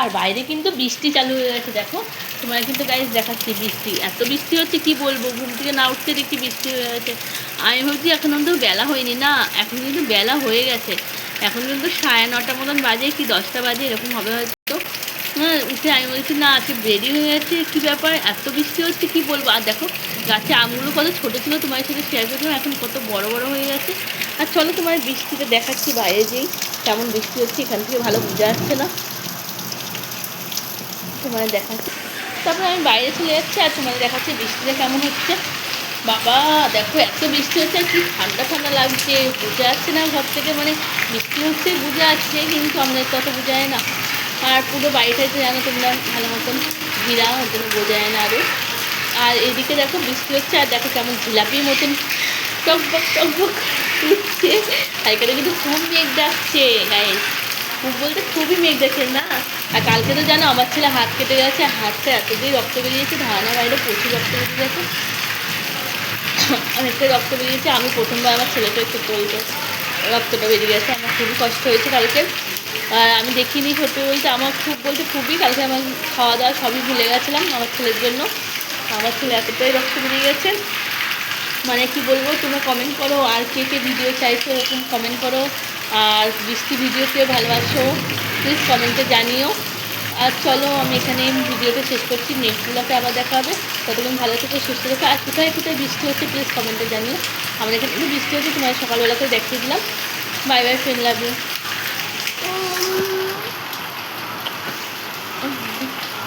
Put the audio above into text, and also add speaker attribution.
Speaker 1: আর বাইরে কিন্তু বৃষ্টি চালু হয়ে গেছে। দেখো তোমার কিন্তু গাইস দেখাচ্ছি বৃষ্টি, এত বৃষ্টি হচ্ছে কি বলবো, ঘুম থেকে না উঠতে দেখছি বৃষ্টি হয়ে গেছে। আমি ভাবছি এখন অন্তত বেলা হয়নি, না এখন কিন্তু বেলা হয়ে গেছে। এখন কিন্তু 9:30 মতন বাজে কি 10টা বাজে এরকম হবে হয়তো। হ্যাঁ, উঠে আমি বলছি না আজকে দেরি হয়ে গেছে, কী ব্যাপার এত বৃষ্টি হচ্ছে কি বলবো। আর দেখো গাছে আমগুলো কত ছোটো ছিল, তোমার সাথে শেয়ার করছিলাম, এখন কত বড় বড় হয়ে গেছে। আর চলো তোমার বৃষ্টিতে দেখাচ্ছি বাইরে যেই কেমন বৃষ্টি হচ্ছে, এখান থেকে ভালো বোঝা যাচ্ছে না, তোমার দেখাচ্ছি। তারপরে আমি বাইরে চলে যাচ্ছি আর তোমার দেখাচ্ছি বৃষ্টিটা কেমন হচ্ছে। বাবা দেখো এত বৃষ্টি হচ্ছে, আর কি ঠান্ডা ঠান্ডা লাগছে, বোঝা যাচ্ছে না ঘর থেকে, মানে বৃষ্টি হচ্ছে বোঝা যাচ্ছে কিন্তু আমাদের তত বোঝা যায় না। আর পুরো বাড়িটাতে জানো তোমরা ভালো মতন ঘিরা, ওর জন্য বোঝা যায় না আরও। আর এদিকে দেখো বৃষ্টি হচ্ছে আর দেখো কেমন জিলাপির মতন টকবক টকবক উঠছে। আর এখানে কিন্তু খুব মেঘ ডাকছে গাইস, খুব বলতে খুবই মেঘ ডাকছে না। আর কালকে তো জানো আমার ছেলে হাত কেটে গেছে, হাতটা এতদিন রক্ত বেরিয়েছে, ধারণা বাইরে প্রচুর রক্ত বেরিয়ে গেছে, অনেকটাই রক্ত বেরিয়েছে। আমি প্রথমবার আমার ছেলেটা একটু বলতে রক্তটা বেরিয়ে গেছে, আমার খুবই কষ্ট হয়েছে কালকে। আর আমি দেখিনি সত্যি বলতে, আমার খুব বলতে খুবই, কালকে আমার খাওয়া দাওয়া সবই ভুলে গেছিলাম আমার ছেলের জন্য। আমার ছেলে এতটাই রক্ত বেরিয়ে গেছে, মানে কি বলবো। তোমরা কমেন্ট করো আর কে কে ভিডিও চাইছো এরকম কমেন্ট করো। আর বৃষ্টি ভিডিও কেউ ভালোবাসো প্লিজ কমেন্টে জানিও। আর চলো আমি এখানে ভিডিওটা শেষ করছি, নেক্সটগুলোতে আবার দেখা হবে। ততক্ষণ ভালো থেকে সুস্থ থেকো। আর কোথায় কোথায় বৃষ্টি হচ্ছে প্লিজ কমেন্টে জানিও। আমার এখানে বৃষ্টি হচ্ছে, তোমার সকালবেলাতে দেখিয়ে দিলাম। Bye bye, friend, love you.